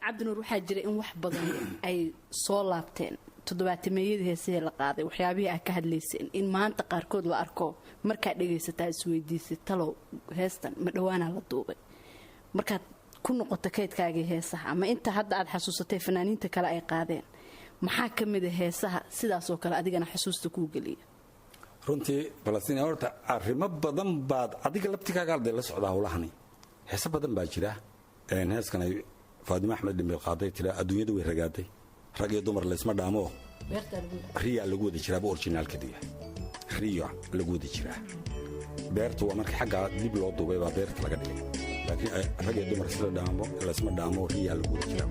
cabdi nuur waxaa jira in wax badan ay soo laabteen toddobaatameeyadii heesihii la qaaday waxyaabihii aad ka hadlayseen in maanta qaarkood la arko markaad dhegaysataa isweydiisay talow heestan ma dhowaanaa la duubay markaad ku noqoto kaydkaagii heesaha ama inta hadda aad xasuusatay fanaaniinta kale ay qaadeen maxaa ka mid a heesaha sidaasoo kale adigana xusuusta kuu geliya runtii falastiin horta arrimo badan baad adiga laftigaaga arday la socdaa howlahani heese badan baa jira heeskan ay faadimo axmed dhimbil qaaday tira adduunyada way ragaaday rag iyo dumar laysma dhaamo riya lagu wada jiraaba orginaalkadiya riya lagu wada jiraa beertu waa marka xagga dib loo duubay baa beerta laga dhigay laakiin rag iyo dumar laysma dhaamo riya lagu wada jiraa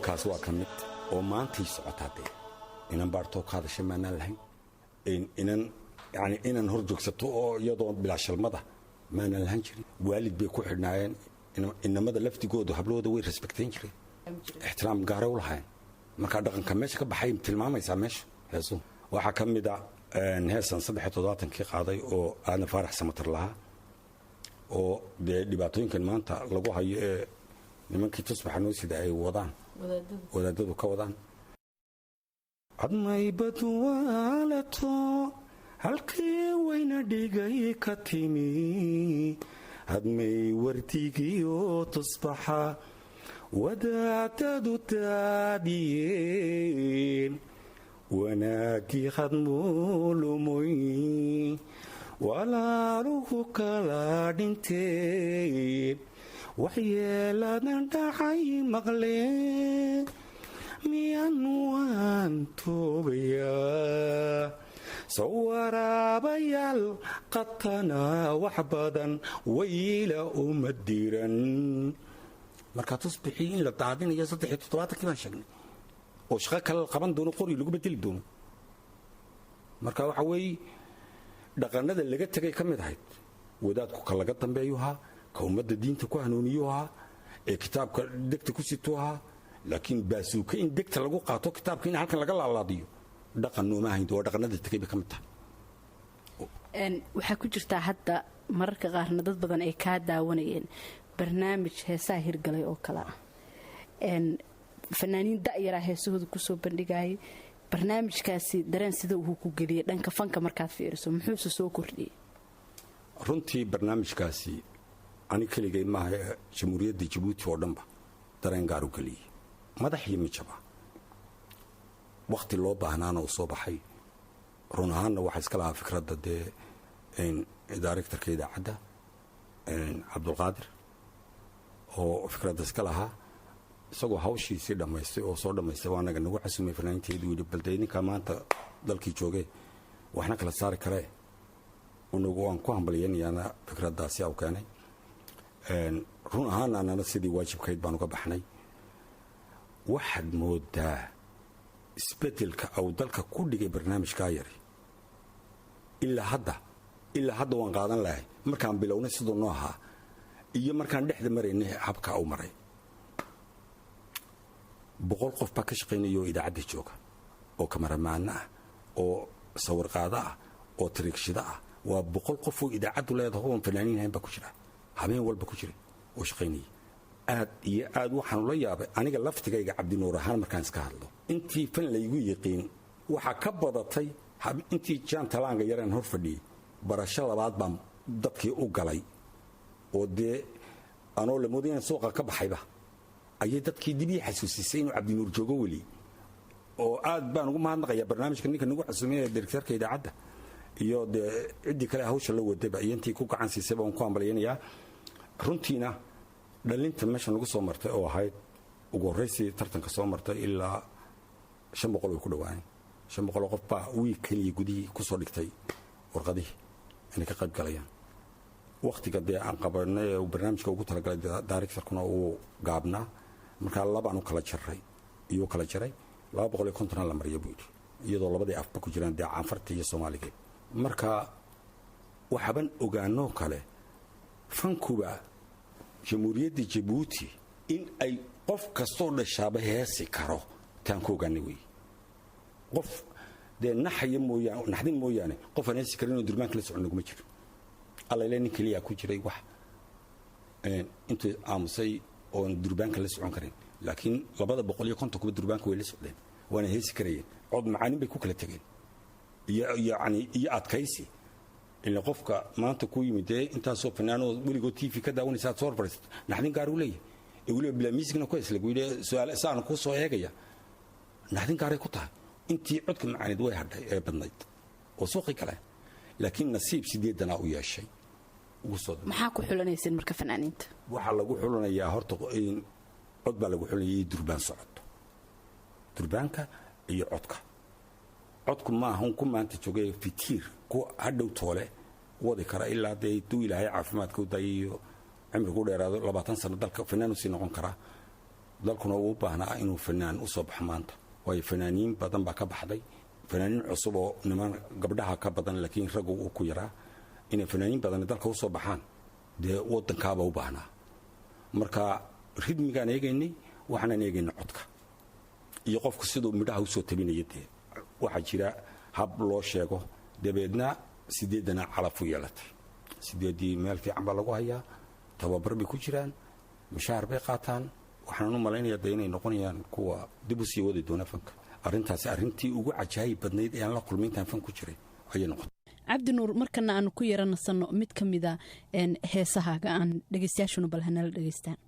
kaas waa ka mid oo maantay socotaa dee inan baartoo ka hadashay maanaan lahayn inan hor joogsato oo iyadoo bilaashalmada maanaan lahan jirin waalid bay ku xidhnaayeen inamada laftigoodu hablahooda way respectayn jireen ixtiraam gaaray u lahaayeen markaa dhaqanka meesha ka baxay tilmaamaysaa meesha heesu waxaa ka mid a heesan 73kii qaaday oo aadna faarax samatar lahaa oo dee dhibaatooyinkan maanta lagu hayo ee nimankii tusbaxa noo sida ay wadaan wadaadadu ka wadaan admay badwaalato halkii wayna dhigay ka timi admay wardigiyo tusbaxa wadaadadu daadiyeen wanaagii khadmuulumoy walaaluhu kala dhinteen waxyeeladan dhacay maqleen miyaan waan toobayaa soo waraabayaal qatana wax badan wayla uma diran markaa tusbixii in la daadinayo 73kii baan sheegnay oo shaqo kale qaban doono qori lagu bedeli doono marka waxa weeye dhaqanada laga tagay ka mid ahayd wadaadku ka laga dambeeyuhaa ka ummadda diinta ku hanuuniyuhaa ee kitaabka degta ku situuhaa laakiin baasuuka in degta lagu qaato kitaabka in halkan laga laalaadiyo dhaqan nooma ahayn oo dhaqanada tagay bay ka mid tahay waxaa ku jirtaa hadda mararka qaarna dad badan ay kaa daawanayeen barnaamij heesaha hirgalay oo kale ah fanaaniin da'yaraa heesahooda kusoo bandhigayay barnaamijkaasi dareen sida uu ku geliyay dhanka fanka markaad fiiriso muxuuse soo kordhiyey runtii barnaamijkaasi ani keligay maaha jamhuuriyadda jabuuti oo dhanba dareen gaar u geliyey madax iyo mijaba wakhti loo baahnaana uu soo baxay run ahaanna waxaa iska lahaa fikradda dee directorka idaacadda cabdulqaadir oo fikradda iska lahaa isagoo hawshiisii dhammaystay oo soo dhammaystay waa anaga nagu casumay fanaaniinteedu yidhi balde ninkaa maanta dalkii joogee waxna kala saari karee unagu waan ku hambalyaynayaana fikraddaasi aw keenay run ahaana anana sidii waajibkayd baan uga baxnay waxaad moodaa isbedelka aw dalka ku dhigay barnaamijkaa yari ilaa hadda waan qaadan lahay markaan bilownay siduu noo ahaa iyo markaan dhexda maraynay habka u maray 100 qof baa ka shaqaynaya oo idaacadda jooga oo kamaramaana ah oo sawirqaada ah oo tariigshida ah waa 100 qof oo idaacaddu leedahay oo fanaaniin ahayn baa ku jira habeen walba ku jira oo shaqaynaya aad iyo aad waxaan la yaabay aniga laftigayga cabdinuur ahaan markaan iska hadlo intii fan laygu yiqiin waxa ka badatay intii jaan talaanga yareen hor fadhiyay barasho labaad baan dadkii u galay oo dee anoo la moodayna suuqa ka baxayba ayay dadkii dib ii xasuusisay inuu cabdinuur joogo weli oo aad baan ugu mahadnaqayaa barnaamijka ninka nagu xasuumiyay directorka idaacadda iyo dee ciddii kale hawsha la wadayba iyo intii ku gacan siisay baan ku hambalyaynayaa runtiina dhalinta meesha nagu soo martay oo ahayd ugu horreysii tartanka soo martay ilaa 500 way ku dhawaayeen 500 qof baa wiil kaliya gudihii ku soo dhigtay warqadihii inay ka qayb galayaan waqtiga dee aan qabanay oo barnaamijka ugu talagalay directorkuna uu gaabnaa markaa labaan u kala jaray 250 la mariyo buu iyadoo labadii afba ku jiraan dee caanfarta iyo Soomaaliga marka waxaban ogaano kale fankuba jamhuuriyadda Jabuuti in ay qof kastoo dhashaaba heesi karo taan ku ogaanay wey qof dee naxdin mooyaane qof aan heesi karin oo durbaanka la socon naguma jiro alla ilaahay kaliya ku jiray wax intuu aamusay oo durbaanka la socon karin laakiin 250 kuba durbaanka way la socdeen waana heesi karayeen cod macaanin bay ku kala tageen iyo adkaysi ila qofka maanta ku yimid intaasoo fanaanoo weligood TV ka daawanaysa soo fariist naxdin gaar u leeyahay weliba bila miisigna ku isla guulee su'aal saan ku soo eegaya naxdin gaaray ku tahay intii codka macaanid way hadhay ee badnayd oo suuqi kale laakiin nasiib sideedana u yeeshay maxaa ku xulanaysan marka fanaaniinta waxa lagu xulanayaa horta in cod baa lagu xulanayay durbaan socoto durbaanka iyo codku ma ahan ku maanta joogay fitiir ku hadhow toole wadi kara ilaa day duu ilaahay caafimaadka u dayiyo cimrigu dheeraado 20 sano dalka fanaan si noqon kara dalkuna uu baahnaa inuu fanaan u soo baxo maanta way fanaaniin badan baa ka baxday fanaaniin cusub oo niman gabdhaha ka badan laakiin rag uu ku yaraa in fanaaniin badan dalka u soo baxaan de wadankaaba u baahnaa marka ridmigaan eegaynay waxaan eegaynay codka iyo qofku sidoo midhaha u soo tabinayay waxa jira hab loo sheego dabeedna sideedana calaf u yeelatay sideedii meel fiican baa lagu hayaa tababar bay ku jiraan mushaar bay qaataan waxaan u maleynayaa inay noqonayaan kuwa dib u sii wadi doona fanka arrintaasi arrintii ugu cajaayib badnayd ee aan la kulmin intaan fan ku jiray ayay noqotay cabdinuur markana aan ku yaranasano mid ka mid ah heesahaaga aan dhegeystayaashuna bal hanala dhegeystaan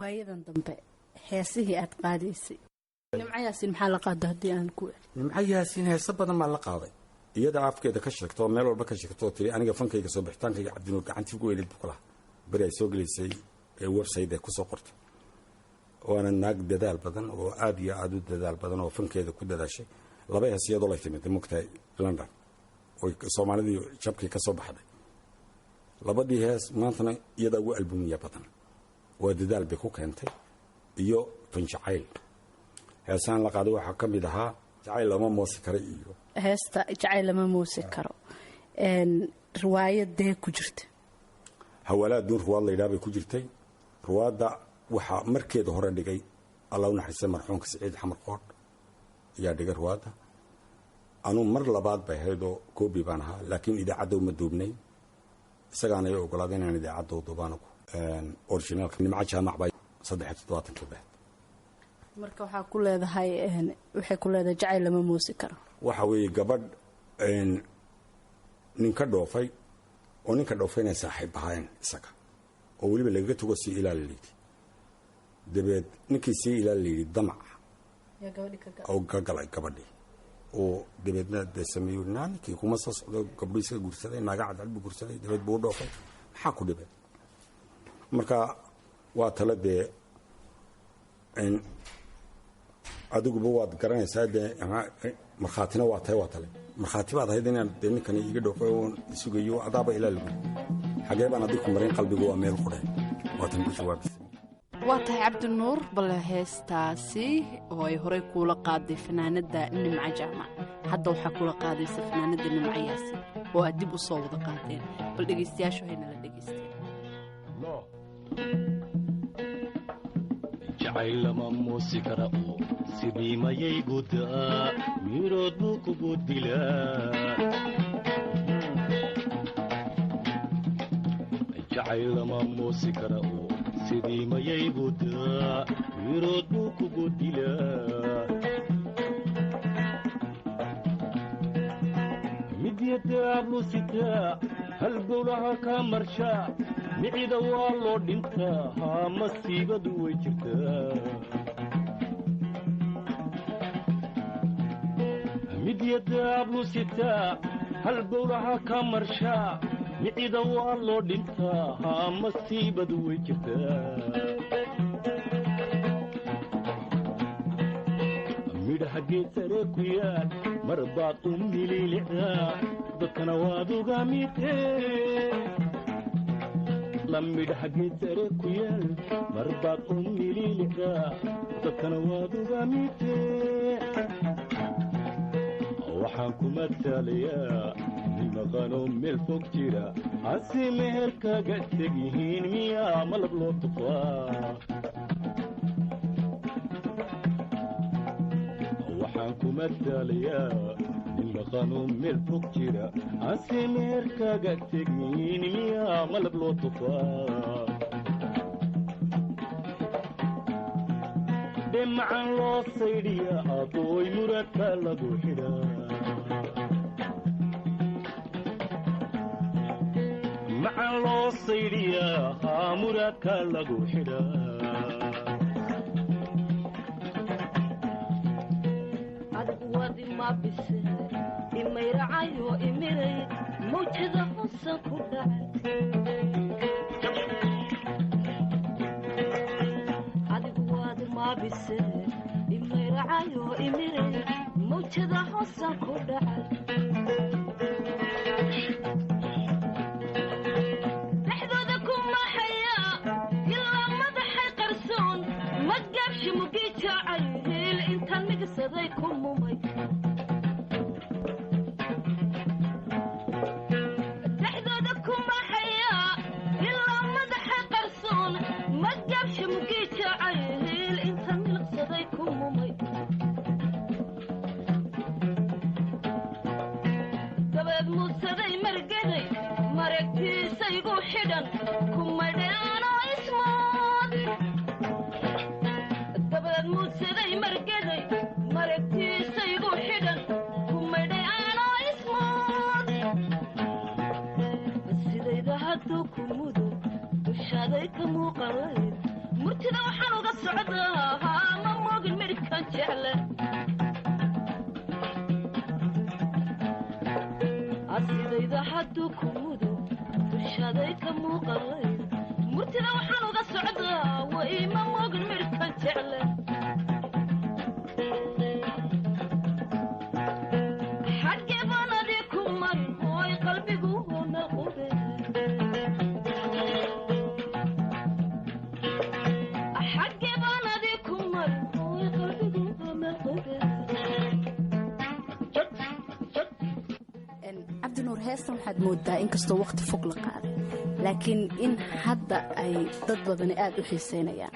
waayadan dambe heesihii aad qaadaysay nimco yaasiin maxaa la qaaday haddii aan ku nimco yaasiin heesa badan baa la qaaday iyada afkeeda ka sheegto meel walba ka sheegto tiri aniga fankayga soo bixitaankayga cabdinuur gacantii ku weynid bukala bari ay soo gelaysay website ay ku soo qortay waana naag dadaal badan oo aad iyo aad u dadaal badan oo fankeeda ku dadaashay laba heesiyadoo la timid mugtay London oo Soomaalida jabkii ka soo baxday labadii hees maantana iyada ugu albumiya badan waa dadaal bay ku keentay iyo fanjacayl heesaan la qaaday waxa kamid ahaa jacayl lama moosi karo iyo heesta jacayl lama moosi karo riwaayadee ku jirta hawalaad duur ruwaad la yidhaah bay ku jirtay ruwaadda waxaa markeeda hore dhigay allah u naxariistay marxuumka Saciid Xamar Qood ayaa dhigay ruwaadda anuu mar labaad bay ahaydoo koobi baan ahaa laakiin idaacadda uma duubnay isagaana ay ogolaaday inaan idaacadda u duubaano originalka nimco jaamac bay 73 marka waxaa ku leedahay waxay ku leedahay jacayl lama moosi karo waxa weeye gabadh ninka dhoofay oo ninka dhoofayna saaxiib ahayn isaga oo waliba laga tago si ilaaliyay dabeed ninkii si ilaaliyay damac ya gabadhi ka oo gagalay gabadhi oo dabeedna sameeyo naankii kuma soo socdo gabdhiisa guursaday naga cadal bu guursaday dabeed buu dhoofay maxaa ku dhibay marka waa talade adiguba waad garanaysaa dee markhaatina waa tahay waa tale markhaati baad ahayd inaan dee ninkani iga dhoofo oon isugayo adaaba ilaa lagu xagee baan adigu marin qalbigu waa meel qudhe waatan ku jawaabisay waa tahay cabdinuur bal heestaasi oo ay horey kuula qaaday fanaanada nimca jaamac hadda waxaa kula qaadaysa fanaanada nimca yaasin oo aad dib u soo wada qaadeen bal dhegaystayaashu hayna la dhegaysteen jacayl lama muusi kara oo sidii mayay gudaa mirood buu kugu dilaa jacayl lama muusi kara oo sidii mayay gudaa mirood buu kugu dilaa midyadaablu sitaa halbowlaha ka marshaa micida waa loo dhintaa haa masiibadu way jirtaa midyadaablu sitaa halbowlaha ka marshaa micida waa loo dhintaa haa masiibadu way jirtaa midhaha geed sare ku yaal mar baad u mililicdaa dadkana waad uga midee lamidhaha geed sare ku yaal mar baad u mililicdaa dadkana waad uga midee waxaan ku matalayaa nin maqanoo meel fog jira hase meher kaga teg yihiin miyaa malab loo tufaa waxaan ku matalayaa nin maqanoo meel fog jira hase meher kaga teg yihiin miyaa malab loo tufaa dhemacan loo saydhiya adooy muradka lagu xidhaa macan loo saydhiyaa haa muradka lagu xidhaa adigu waad ima bise imayracayo imiray mawjada hoosan ku dhacay adigu waad ima bise imayracayo imiray mawjada hoosan ku dhacay dhexdooda kuma hayaa ilaa madaxa qarsoon ma gaabsha mugii jacayl intaan miliqsaday ku mumay dabeed muudsaday margaday maragtiisaygu xidhan kumadheanoo ismood dabeed muudsaday margaday maragtiisaygu xidhan kumadhay aanoo ismood sidayda hadduu ku mudo dushaaday ka muuqalayd murtida waxaan uga socdaa haa ma moogin midhkan jecle sidayda hadduu ku mudo dushaaday ka muuqalayd murtida waxaan uga socdaa way ma moogin midhkan jecle cabdinuur heestan waxaad moodaa inkastoo waqti fog la qaaday laakiin in hadda ay dad badani aad u xiiseynayaan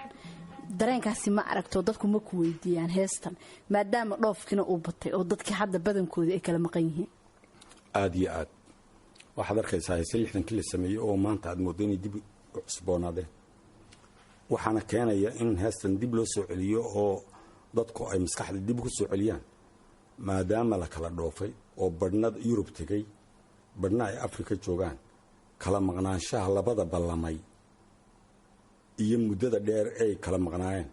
dareenkaasi ma aragto dadku ma ku weydiiyaan heestan maadaama dhoofkina uu batay oo dadkii hadda badankoodii ay kala maqan yihiin aad iyo aad waxaad arkaysaa heese 60kii la sameeyey oo maanta aad mooddo inay dib u cusboonaadeen waxaana keenaya in heestan dib loo soo celiyo oo dadku ay maskaxda dib ugu soo celiyaan maadaama la kala dhoofay oo badhna yurub tegey badhna ay afrika joogaan kala maqnaanshaha labada ballamay iyo muddada dheer ay kala maqnaayeen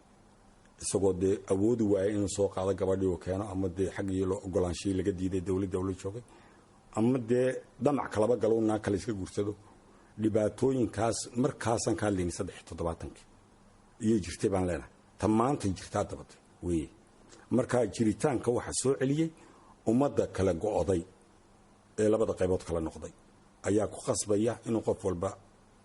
isagoo dee awoodi waayay inuu soo qaado gabadhii uu keeno ama dee xaggii loo ogolaanshihii laga diiday dowladda ula joogay ama dee damac kalaba galo naa kale iska guursado dhibaatooyinkaas markaasaan ka hadlayni 73 iyay jirtay baan leenahay ta maantay jirtaa dabatay weye markaa jiritaanka waxa soo celiyey ummadda kala go'oday ee labada qaybood kala noqday ayaa ku qasbaya inuu qof walba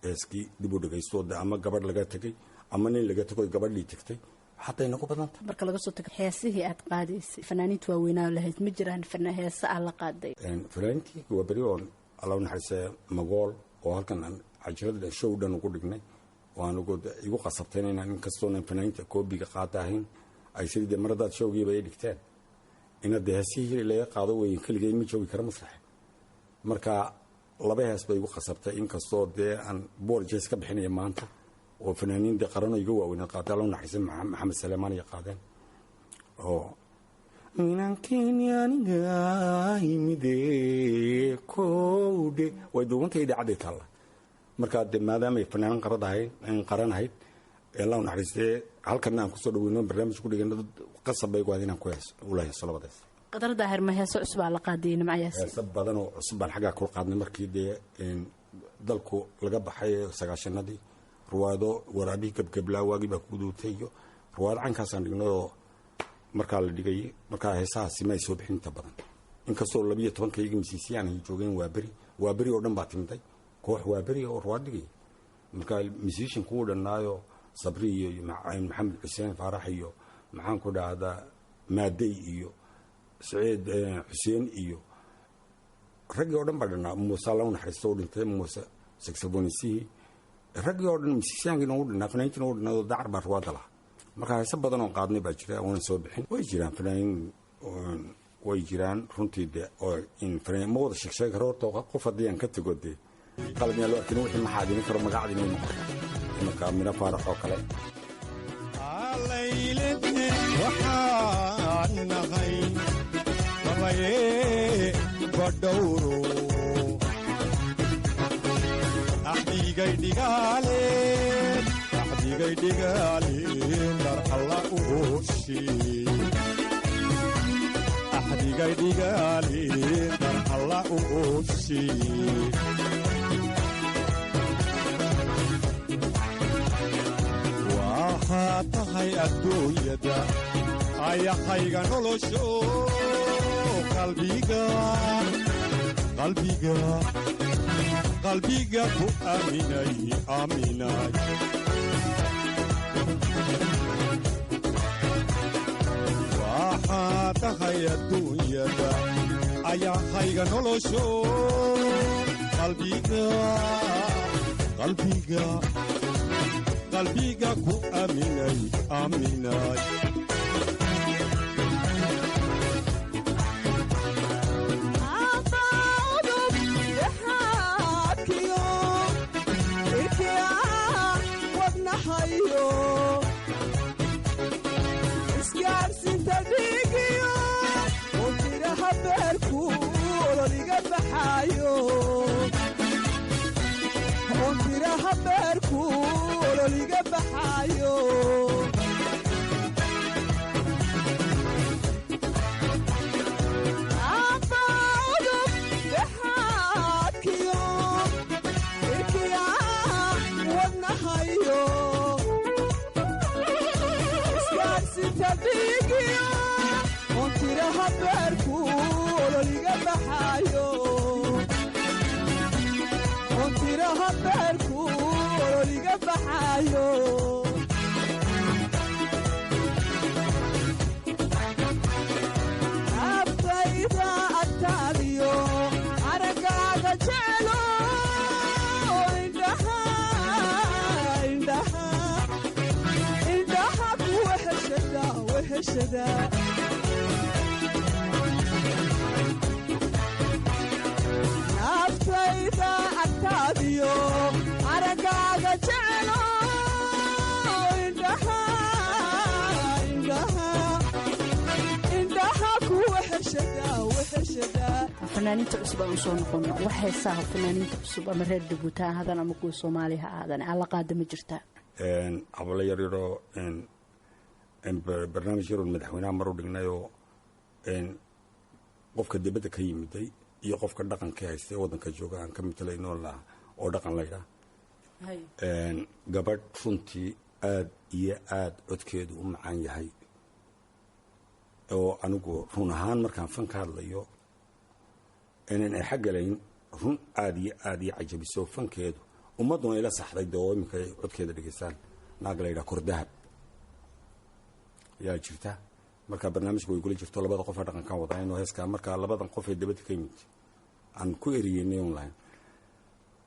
heeskii dib u dhegaysto ama gabadh laga tegay ama nin laga tago gabadhii tagtay xataa inagu badanta marka laga soo tago heesihii aad qaadaysay fanaaniintu waaweynaa lahayd ma jiraan heese aan la qaaday fanaaniintii waa beri oon alla naxariisay magool oo halkan aan cajirada show dhan ugu dhignay waan igu qasabteen inaan inkastoonan fanaaniinta koobiga qaada ahayn ay sidii maradaad showgiiba ay dhigteen inaad heesihii laga qaado weyn keligay ma joogi kara masraxa marka laba hees bay igu qasabtay inkastoo dee aan boorjees ka bixinaya maanta oo fanaaniinta qarano iga waaweynaa qaatay alla naxariisay maxamed saleemaan iyo qaadeen oo minankeenyaaniga yimide kowdhe way duubantay idaacadday taalla markaa de maadaamay fanaanin qaranahayd alla naxariistee halkana aan kusoo dhaweyno barnaamij ku dhigano dad qasab bay go'aad inaan ula heeso labadaas qadar daahir ma heeso cusub aa la qaadayay nimcayaas heeso badan oo cusub baan xaggaa kula qaadnay markii dee dalku laga baxay 90-adii ruwaado waraabihii gebgeblaa waagii baa ku duutay iyo ruwaado caynkaasaan dhignay oo markaa la dhigay markaa heesahaasi may soo bixin inta badan inkastoo 12 misiisiyaan ay joogeen waa beri oo dhan baa timiday koox waa beri oo ruwaad dhigay markaa musician ku dhanaayo sabri iyo maxamed xuseen faarax iyo maxaan ku dhahdaa maaday iyo saciid xuseen iyo raggii oo dhan baa dhanaa muuse law naxariisto u dhintay muuse saxophonist raggii oo dhan musiciankii noogu dhanaa fanaaniintii noogu dhanaa dacar baa ruwaada lahaa markaa heese badan oo qaadnay baa jira oona soo bixin way jiraan fanaaniin way jiraan runtii de oo in fanaaniin ma wada sheeg karo horta qof haddii aan ka tago dee qalab yaa loo arkin wixii maxaa adini karo magacadii inay noqoto markaa mina faarax oo kale alaylade waxaan nahay labaye badhowro axdigay dhigaaleen darxalla ooshi axdigay dhigaaleen darxalla ooshi waxaa tahay adduunyada ayahayga nolosho qalbiga ku aaminay waxaa tahay adduunyada ayahayga nolosho qalbiga ku aaminay isgaarsinta dhiigiyo oo jiraha beerku ololiga baxaayo ondiraha beerku ololiga baxaayo abaudub dhaxaadkiyo irkiya wadnahayo isgaarsinta dhiigiyo ondiraha beerku ololiga baxaayo ondiraha beerku ololiga baxaayo abtayda agtaadiyo aragaaga jecelo indhaha ku weheshada naftayda agtaadiyo aragaaga jecelo indhaha ku weheshada fanaaniinta cusub aan usoo noqono wax heesaha fanaaniinta cusub ama reer dabuuta ha ahaadaan ama kuwa soomaaliya ha ahaadaan alla qaada ma jirtaa hablo yaryaroo barnaamij yaroon madaxweynaha mar u dhignay oo qofka dibadda ka yimiday iyo qofka dhaqanka haystay waddanka jooga aan ka matalayno oo dhaqan laydhaa gabadh runtii aad iyo aad codkeedu u macaan yahay oo anigu run ahaan markaan fan ka hadlayo inaan ay xaggalayn run aad iyo cajabiso fankeedu ummaduna ila saxday doo iminka codkeeda dhegeystaan naag la yidhaha kordahab yaa jirta marka barnaamijku way kula jirto labada qof ee dhaqankan wadaa inuu heeskaa markaa labadan qof ee dabadda ka yimid aan ku eriyeynay online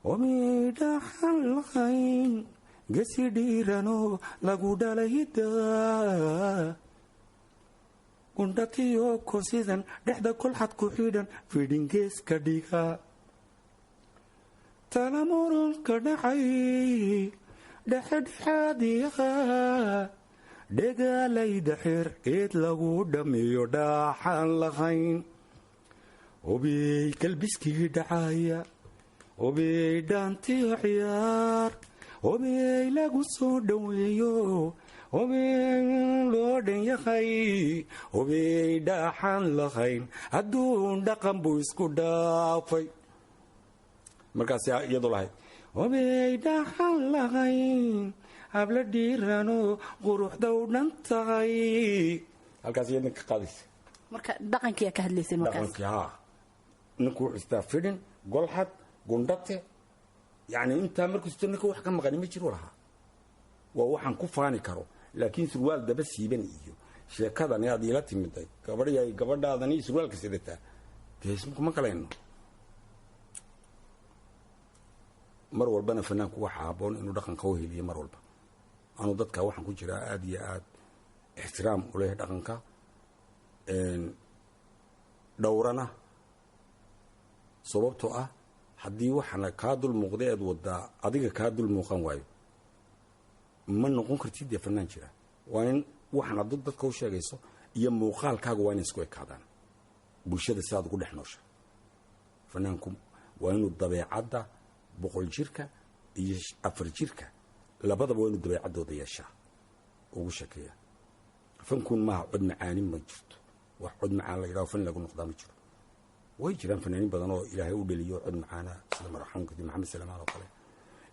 wamidhaxan lahayn gesi dhiirano lagu dhalayda gundhatiyo kosidan dhexda kolxad ku xidhan fidhingeeska dhiga talamurunka dhacay dhexedhexaadiyaha dhegaalayda xeer eed lagu dhammeeyo dhaaxaan lahayn obey kalbiskii dhacaya obey dhaantiyo ciyaar obey lagu soo dhoweeyo obey loo dhan yahay obey dhaaxaan lahayn adduun dhaqan buu isku dhaafay markaas iyadoo lahayd obey dhaaxaan lahayn habla dhiirano quruxda u dhan tahay halkaas iyadna ka qaadaysa marka dhaqankiyaa ka hadlaysay markaas dhaqankii haa ninku wuxuu istaa fidhin golxad gundhate yacni intaa markuusto ninka wax ka maqani ma jiro lahaa waa waxaan ku faani karo laakiin surwaal daba siiban iyo sheekadani aad iila timiday gabadhaadani surwaalka sidataa deesma kalayno mar walbana fanaanku waxa haboon inuu dhaqanka u heliyo mar walba anu dadka waxaan ku jiraa aad iyo aad ixtiraam u leh dhaqanka dhowrana sababtoo ah haddii waxaana kaa dul muuqday aad wadaa adiga kaa dul muuqan waayo ma noqon kartid dee fanaan jira waa in waxaan ad dadka u sheegayso iyo muuqaalkaaga waa inay isku ekaadaan bulshada sidaad ugu dhex noosha fanaanku waa inuu dabeecadda 100 jirka iyo 4 jirka labadaba waa inuu dabeecaddooda yeeshaa ugu sheekeeya fankun maaha cod macaani ma jirto wax cod macaan la yidhaho fan lagu noqdaa ma jiro way jiraan fanaaniin badan oo ilaahay u dhaliyo cod macaana sida marxuumkii maxamed salamaan oo kale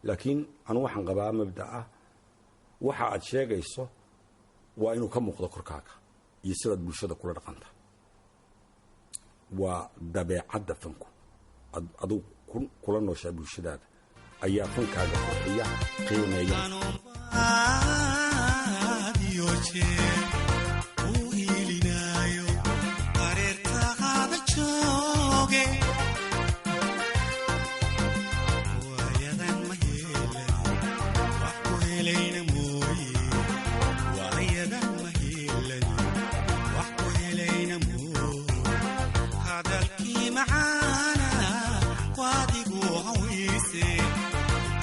laakiin anu waxaan qabaa mabda ah waxa aad sheegayso waa inuu ka muuqdo korkaaga iyo sidaad bulshada kula dhaqanta waa dabeecadda fanku aduu kula nooshaa bulshadaada ayaa fankaaga qurxiya qiimeeya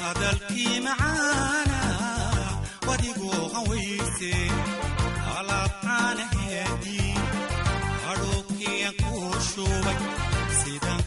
hadalkii macaana wadigoo qawayse alaabcaana heedii hadhowkiyan kuu shubay sidan